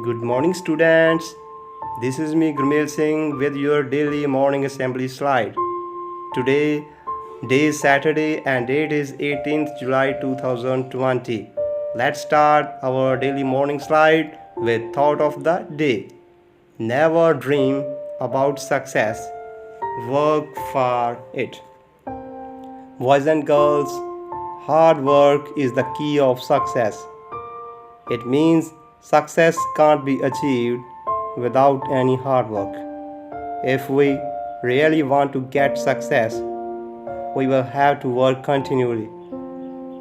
Good morning, students. This is me, Gurmail Singh, with your daily morning assembly slide. Today, day is Saturday and date is 18th July 2020. Let's start our daily morning slide with thought of the day. Never dream about success. Work for it. Boys and girls, hard work is the key of success. It means success can't be achieved without any hard work. If we really want to get success, we will have to work continually.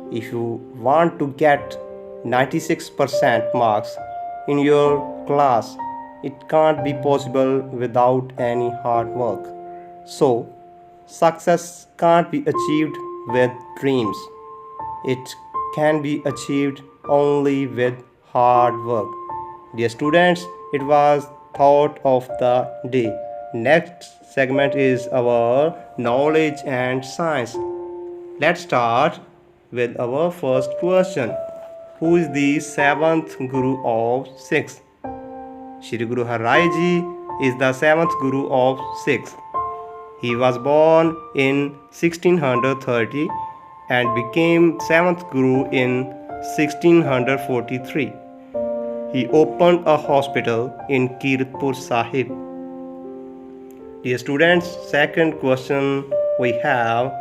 If you want to get 96% marks in your class, it can't be possible without any hard work. So, success can't be achieved with dreams. It can be achieved only with hard work. Dear students, it was thought of the day. Next segment is our knowledge and science. Let's start with our first question. Who is the seventh Guru of Sikhs? Shri Guru Har Rai Ji is the seventh Guru of Sikhs. He was born in 1630 and became seventh Guru in 1643. He opened a hospital in Kirtpur Sahib. Dear students, second question we have,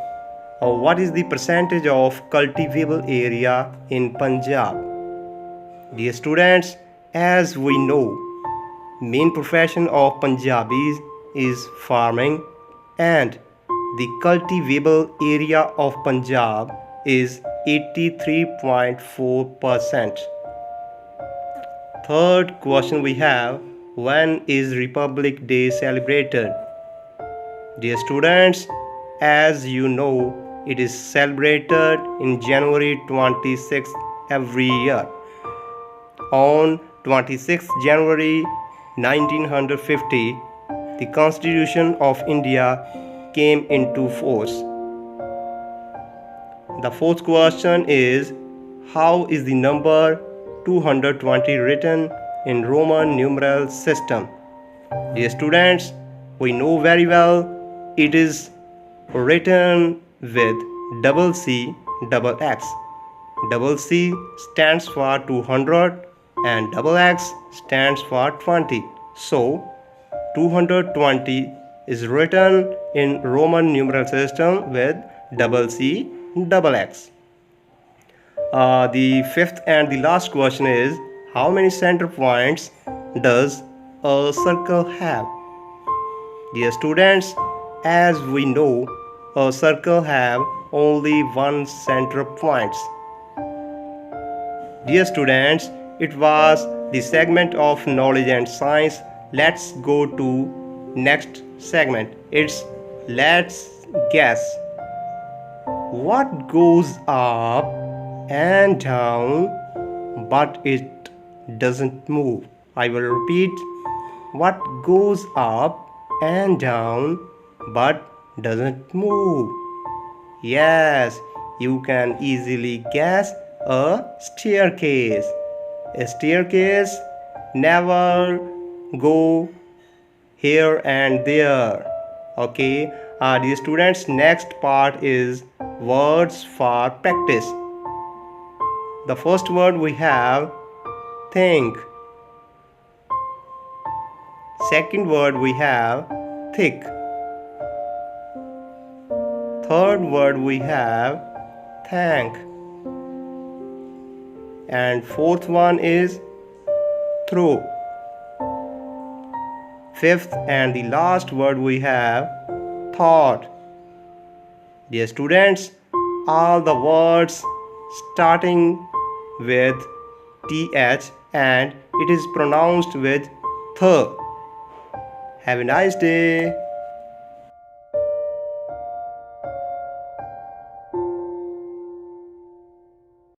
what is the percentage of cultivable area in Punjab? Dear students, as we know, main profession of Punjabis is farming, and the cultivable area of Punjab is 83.4%. Third question we have, when is Republic Day celebrated? Dear students, as you know, it is celebrated in January 26th every year. On 26th January 1950, the Constitution of India came into force. The fourth question is, how is the number 220 written in Roman numeral system? Dear students, we know very well it is written with double C, double X. Double C stands for 200 and double X stands for 20. So, 220 is written in Roman numeral system with double C, double X. The fifth and the last question is, how many center points does a circle have? Dear students, as we know, a circle have only one center point. Dear students, it was the segment of knowledge and science. Let's go to next segment. It's let's guess. What goes up and down but it doesn't move? I will repeat. What goes up and down but doesn't move? Yes, you can easily guess, a staircase. A staircase never go here and there. Okay, dear students, next part is words for practice. The first word we have think. Second word we have thick. Third word we have thank. And fourth one is throw. Fifth and the last word we have thought. Dear students, all the words starting with th and it is pronounced with th. Have a nice day.